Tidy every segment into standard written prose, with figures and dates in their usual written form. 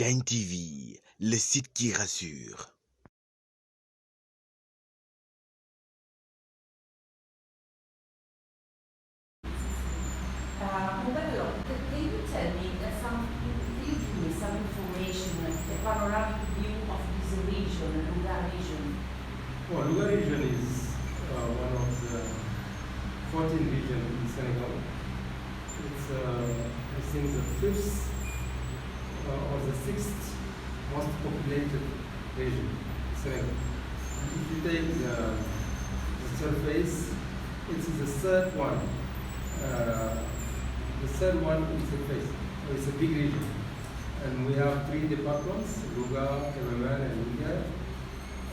Diagne TV, le site qui rassure. Can you tell me can you give me some information, like the panoramic view of this region, the Lugar region? Well, Lugar region is one of the 14 regions in Senegal. It's, I think, the fifth or the sixth most populated region in Senegal. If you take the surface, it's the third one. The third one is the face. So it's a big region. And we have 3 departments, Louga, Kerewan, and Niger.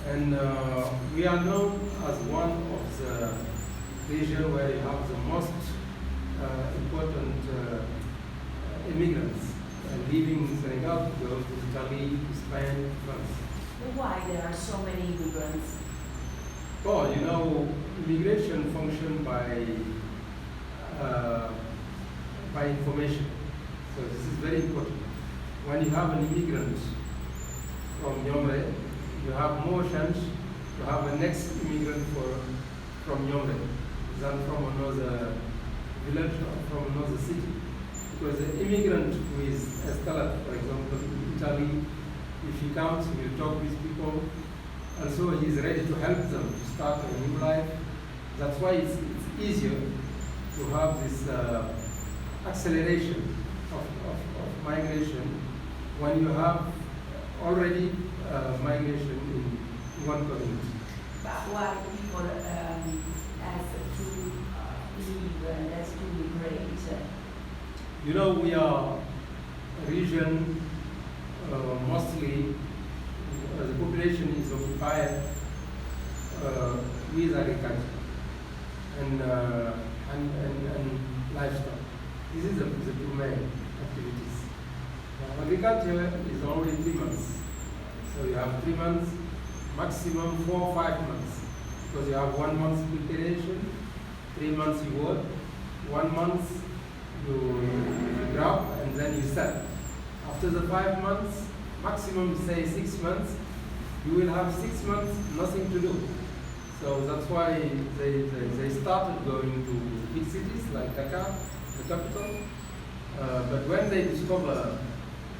And we are known as one of the regions where you have the most important immigrants leaving Senegal to go to Italy, to Spain, to France. Why there are so many immigrants? Well, you know, immigration functions by information. So this is very important. When you have an immigrant from Niomre, you have more chance to have a next immigrant from Niomre than from another village or from another city. Because the immigrant who is escalate, for example, in Italy, if he comes, he will talk with people, and so he is ready to help them to start a new life. That's why it's easier to have this acceleration of migration when you have already migration in one community. But why people has to leave and has to migrate? You know, we are a region mostly the population is occupied with agriculture and livestock. This is the two main activities. Agriculture is only 3 months. So you have 3 months, maximum 4 or 5 months. Because you have 1 month preparation, 3 months you work, 1 month you crop, and then you sell. After the 5 months, maximum say 6 months, you will have 6 months nothing to do. So that's why they started going to big cities like Dakar, the capital. But when they discover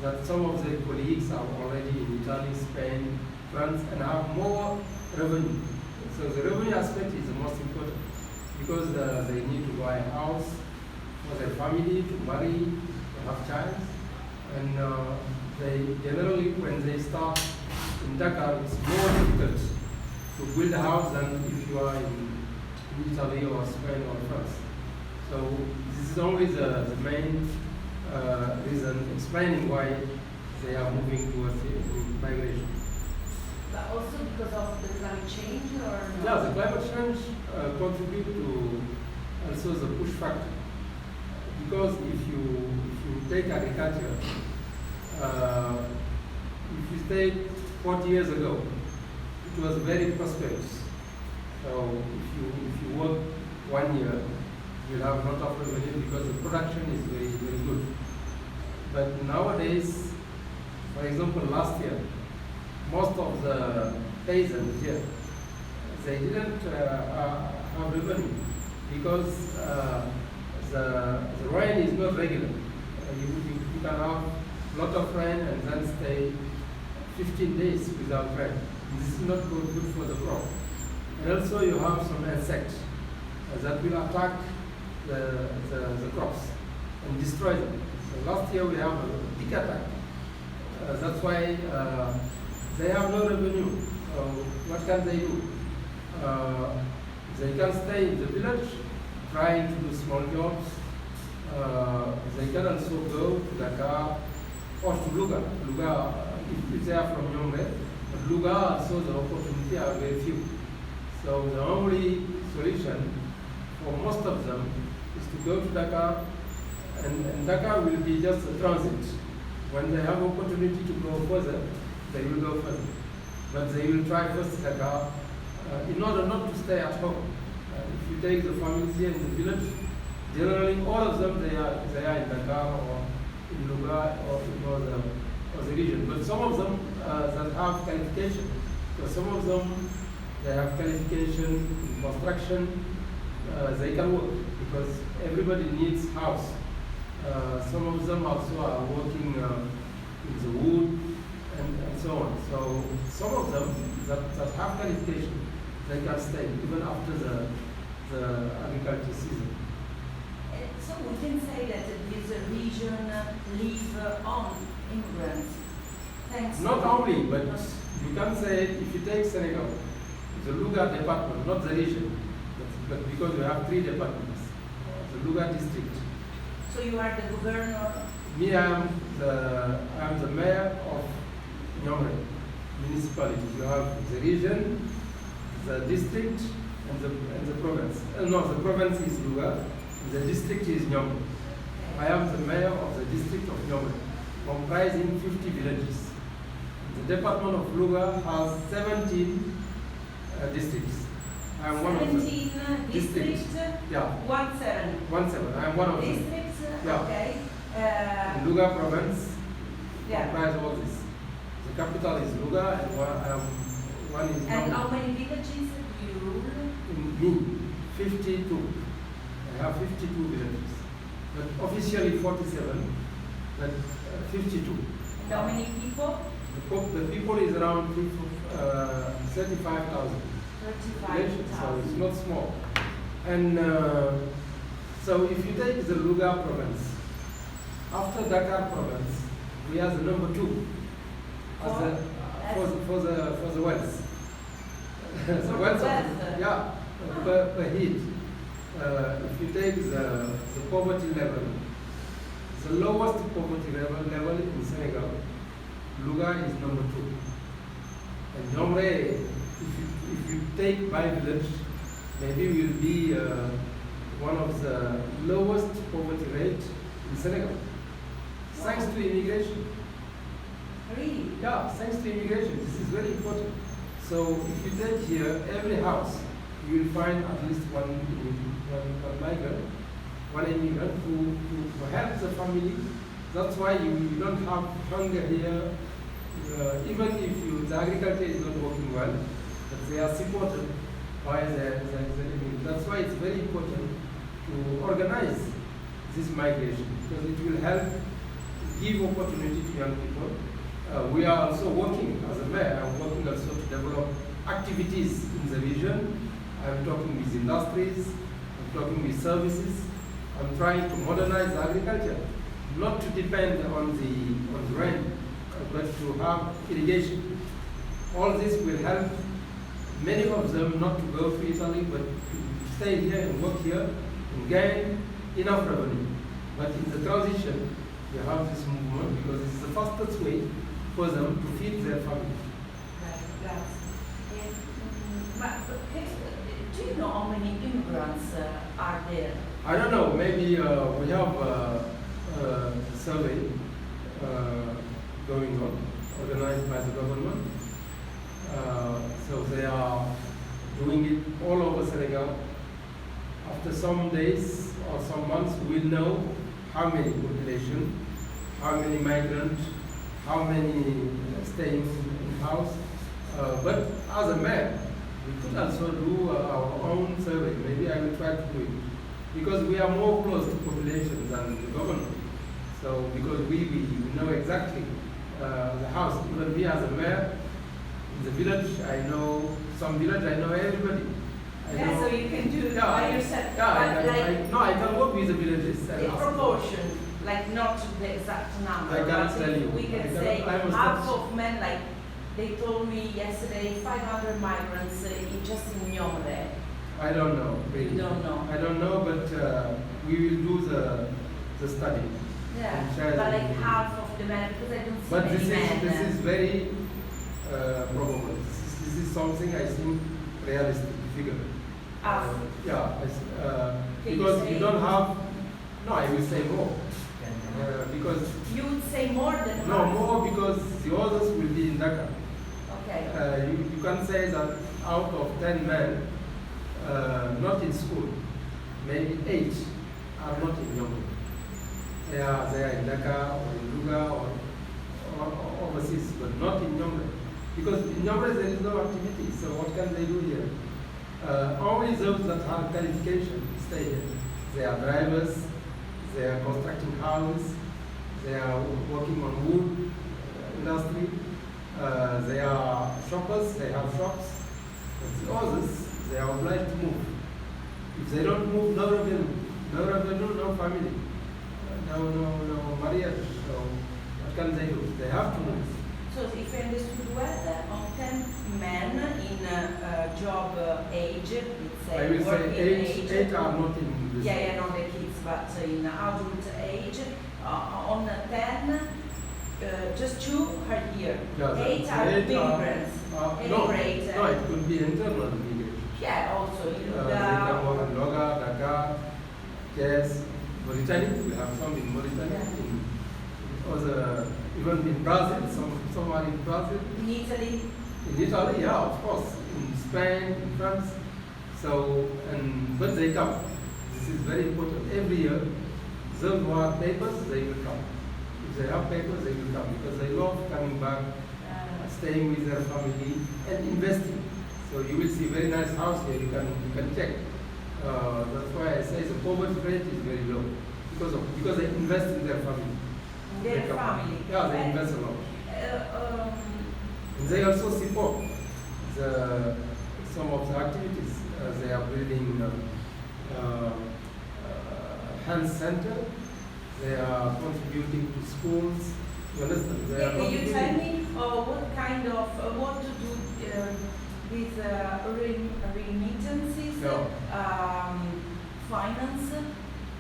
that some of their colleagues are already in Italy, Spain, France, and have more revenue. So the revenue aspect is the most important because they need to buy a house for their family, to marry, to have child. And they generally, when they start in Dakar, it's more difficult to build a house than if you are in Italy or Spain or France. So this is only the main reason explaining why they are moving towards migration. But also because of the climate change, or no? Yeah, the climate change contributes to also the push factor. Because if you take agriculture, if you take 40 years ago, it was very prosperous. So if you work 1 year, you'll have a lot of revenue because the production is very, very good. But nowadays, for example, last year, most of the peasants here, they didn't have revenue because the rain is not regular. You can have a lot of rain and then stay 15 days without rain. This is not good for the crop. And also you have some insects that will attack the crops and destroy them. So last year we have a big attack. That's why they have no revenue. So what can they do? They can stay in the village trying to do small jobs. They can also go to Dakar or to Louga. Louga, if they are from Niomre, but Louga also the opportunity are very few. So the only solution for most of them is to go to Dakar, and Dakar will be just a transit. When they have opportunity to go further, they will go further. But they will try first Dakar in order not to stay at home. If you take the families here in the village, generally all of them they are in Dakar or in Louga or in other of the region. But some of them that have qualification. So some of them, they have qualification in construction, they can work because everybody needs house. Some of them also are working in the wood and so on. So some of them that have qualification, they can stay even after the agriculture season. So we can say that this region live on immigrants. Thanks. Not only, but you can say if you take Senegal, the Louga department, not the region, but because we have 3 departments, the Louga district. So you are the governor? Me, I am the mayor of Niomre municipality. You have the region, the district, and the province. No, the province is Louga, the district is Niomre. I am the mayor of the district of Niomre, comprising 50 villages. The department of Louga has 17 districts. I am one of the 17 districts? Yeah. 17. I am one of them. Districts? Yeah. Okay. Louga province Yeah. comprises all this. The capital is Louga and one is And Niomre. how many villages do you rule? Me, 52. I have 52 villages. But officially 47, but 52. And how many people? The people is around 35,000. 35,000. So it's not small. And so if you take the Louga province, after Dakar province, we are the number 2 as for the wealth. The wealth of, yeah, per head. If you take the poverty level, the lowest poverty level in Senegal, Louga is number 2. And Niomre, if you take by village, maybe will be one of the lowest poverty rate in Senegal. Thanks to immigration. Really? Yeah, thanks to immigration. This is very important. So if you take here, every house, you will find at least one migrant, one immigrant who helps the family. That's why you don't have hunger here. Even if the agriculture is not working well, but they are supported by the immigrants. That's why it's very important to organize this migration because it will help give opportunity to young people. We are also working as a mayor. I'm working also to develop activities in the region. I'm talking with industries. I'm talking with services. I'm trying to modernize agriculture, not to depend on the rain, but to have irrigation. All this will help many of them not to go to Italy, but to stay here and work here and gain enough revenue. But in the transition, you have this movement because it's the fastest way for them to feed their family. Do you know how many immigrants are there? I don't know, maybe we have a survey going on, organized by the government. So they are doing it all over Senegal. After some days or some months, we'll know how many population, how many migrants, how many staying in house. But as a mayor, we could also do our own survey. Maybe I will try to do it. Because we are more close to population than the government. So because we know exactly the house. Even me as a mayor, in the village, I know some village, I know everybody. So you can do it by yourself. Yeah, I can work with the villages. The proportion, like not the exact number. I can't tell you. We can say half of men, like they told me yesterday, 500 migrants just in Niomre. I don't know, really. You don't know? I don't know, but we will do the study. Yeah, and but share like the- half of the men, because I don't see But many men. this is very probable. This is something I think realistic figure. Yeah, Can you because say- you don't have. No, I will say more. Because You would say more than no half. more because the others will be in Dakar. Okay. You can say that out of 10 men, not in school, maybe 8 are not in Niomre. They are in Dakar or in Louga or overseas, but not in Niomre. Because in Niomre there is no activity, so what can they do here? Only those that have qualification stay here. They are drivers, they are constructing houses, they are working on wood industry, they are shoppers, they have shops. But the others, they are obliged to move. If they don't move, no revenue, no family, no marriage. So what can they do? They have to move. So if I understood well, of 10 men in job age, let's say, I will working say eight are not in this. yeah, not the kids, but in adult age, on 10, just 2 are here. Yeah, 8 are immigrants. No, Immigrate. no, it could be internal immigration. Yeah, also in They come over Loga, Dhaka, Kes, Mauritania. We have some in Mauritania. Yeah. In other, even in Brazil, some are in Brazil. in Italy. In Italy, yeah, of course. In Spain, in France. So, but they come. This is very important. Every year, those who have papers, they will come. If they have papers, they will come because they love coming back, staying with their family and investing. So you will see very nice house here. You can check. That's why I say the poverty rate is very low because they invest in their family. Their family. Yeah, they invest a lot. And they also support some of the activities. They are building health center. They are contributing to schools. You understand? They are Can you tell contributing. me what kind of what to do with remittances, No. finance?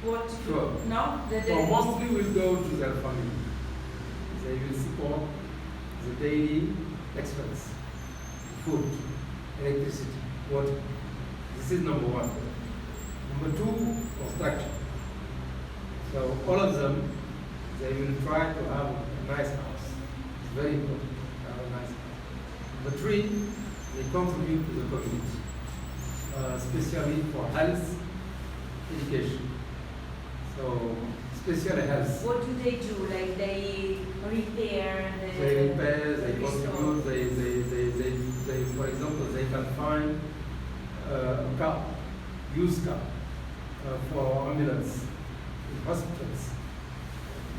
What? Sure. No, So mostly will go to their family. They will support the daily expense, food, electricity, water. This is number one. Number two, construction. So all of them, they will try to have a nice house. It's very important to have a nice house. Number three, they contribute to the community, especially for health, education. So, especially health. What do they do? Like they repair the. They repair, they restore? contribute, they, for example, they can find a car, used car, for ambulance in hospitals.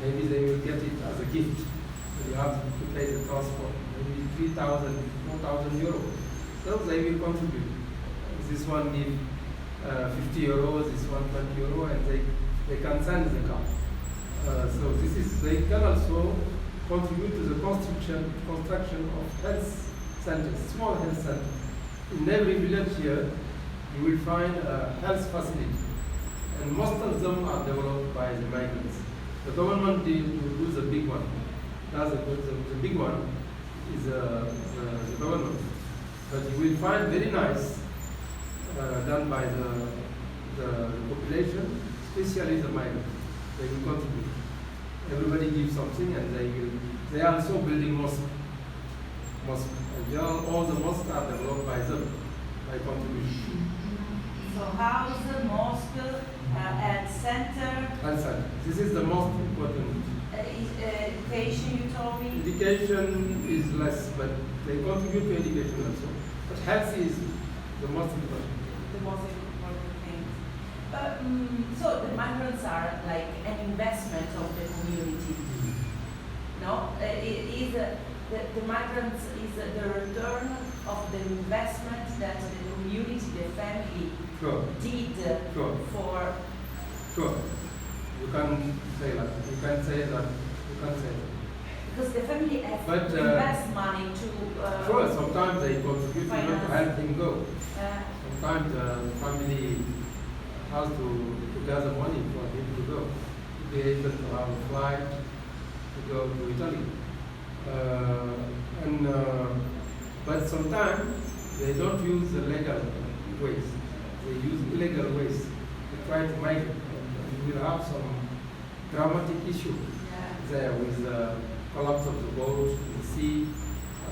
Maybe they will get it as a gift. So you have to pay the transport, maybe 3,000, 4,000 euros. So they will contribute. This one give 50 euros, this one 20 euros, and they can send the car. So this is, they can also contribute to the construction of health centers, small health centers. In every village here, you will find a health facility, and most of them are developed by the migrants. The government did do the big one. That's the big one is the government, but you will find very nice done by the population, especially the migrants. They will contribute. Everybody gives something, and they are also building mosques. And all the mosques are developed by them, by contribution. So house, mosque, and center. Health center. This is the most important. Education, you told me. Education is less, but they contribute to education also. But health is the most important. The most important thing. So the migrants are like an investment of the community. No, the migrants is the return of the investment that the community, the family Sure. did Sure. for. Sure. You can say that. You can say that. You can say that. Because the family has But, to invest money to. Sure, sometimes they contribute to Finance. help him go. Uh, Sometimes the family has to gather money for him to go, to be able to have a flight to go to Italy. But sometimes they don't use the legal ways. They use illegal ways to try to migrate. And we will have some dramatic issue there with the collapse of the boat in the sea.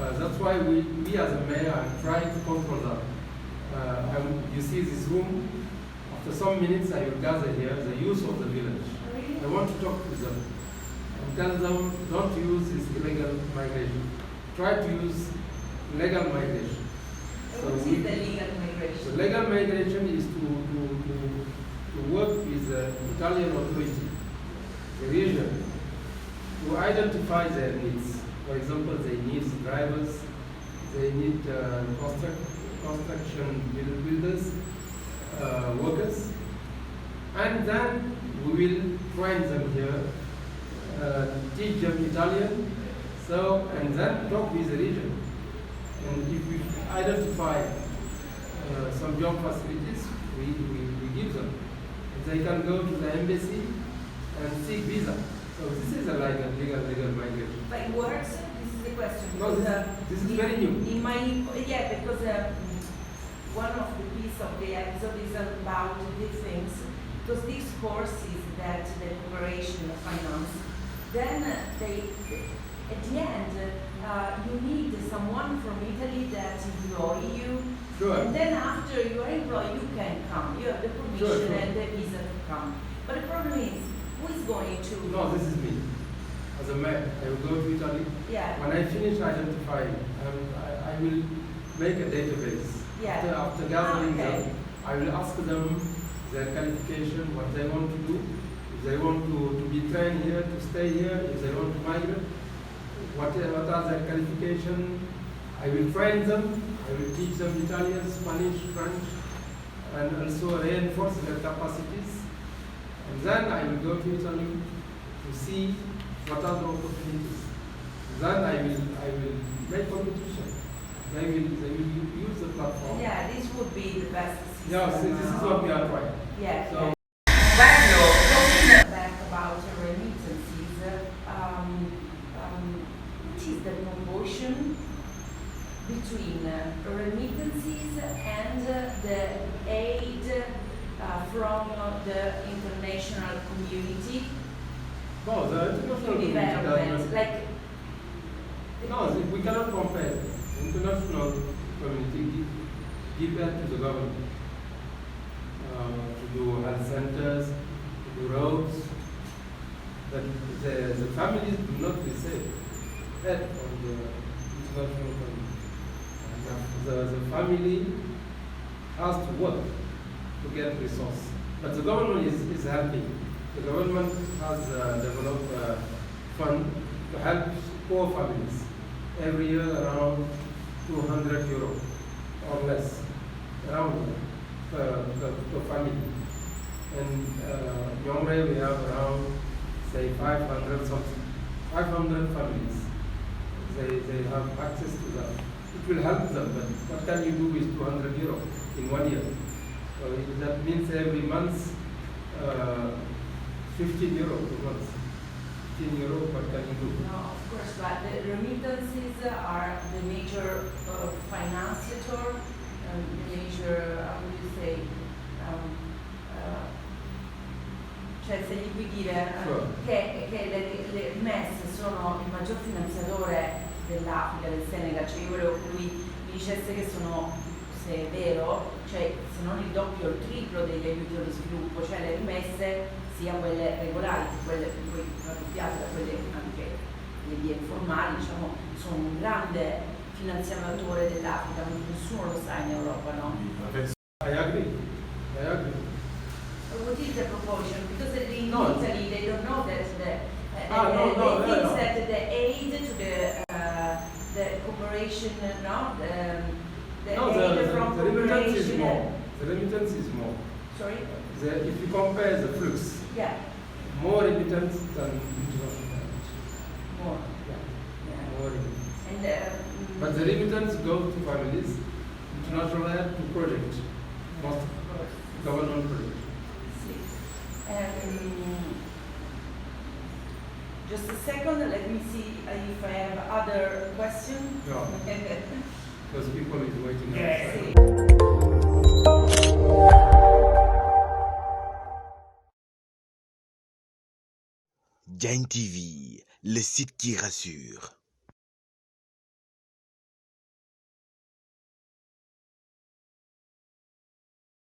That's why we as a mayor are trying to control that. You see this room, after some minutes I will gather here the youth of the village. Really? I want to talk to them. and tell them don't use this illegal migration. Try to use legal migration. What is the legal migration? So legal migration is to work with the Italian authority, the region, to identify their needs. For example, they need drivers, they need construction builders, workers, and then we will train them here, teach them Italian, and then talk with the region. And if we identify some job facilities, we give them. They can go to the embassy and seek visa. So this is a legal migration. But it works? This is the question. No, this is very new. Because one of the pieces of the episode is about these things. Because these courses that the cooperation finance, then at the end, you need someone from Italy that employ you. Sure. And then after you are employed, you can come. You have the permission and the visa to come. But the problem is, who is going to... No, this is me. As a mayor, I will go to Italy. Yeah. When I finish identifying, I will make a database. Yeah. After gathering them, I will ask them their qualification, what they want to do. If they want to be trained here, to stay here, if they want to migrate, what are their qualifications. I will train them, I will teach them Italian, Spanish, French, and also reinforce their capacities. And then I will go to Italy to see what are the opportunities. Then I will make competition. They will use the platform. Yeah, this would be the best system. Yeah, so this is what we are trying. Yeah. So, Talking back about remittances, what is the proportion between remittances and the aid from the international community? no, the international community Development, like no, we cannot compare. The international community give that to the government to do health centers, to do roads. But the families do not receive that from the international community. The family has to work to get resource. But the government is helping. The government has developed a fund to help poor families. Every year around 200 euro or less, around per family. And Niomre we have around say 500 something, 500 families. They have access to that. It will help them, but what can you do with 200 euro in 1 year? So that means every month 15 euro per month. 15 euro, what can you do? no, of course, but the remittances are the major financiator, the major, how would you say, cioè se gli puoi dire che le rimesse sono il maggior finanziatore dell'Africa, del Senegal, cioè io volevo che lui mi dicesse che sono, se è vero, cioè se non il doppio o il triplo degli aiuti allo sviluppo, cioè le rimesse sia quelle regolari che quelle poi raddoppiate da quelle anche le vie informali, diciamo, sono un grande finanziatore dell'Africa, nessuno lo sa in Europa, no? I agree. What is the proportion? Because in No. Italy they don't know that they no, think no. that the aid to the cooperation, no, the aid from the remittance is cooperation. more. The remittance is more. Sorry. If you compare the flux, Yeah. more remittance than international. More. Yeah, more remittance. And But the remittance go to families, international aid to project, most government project. Just a second, let me see if I have other questions. No. Because people is waiting Sì. outside. Diagne TV, le site qui rassure.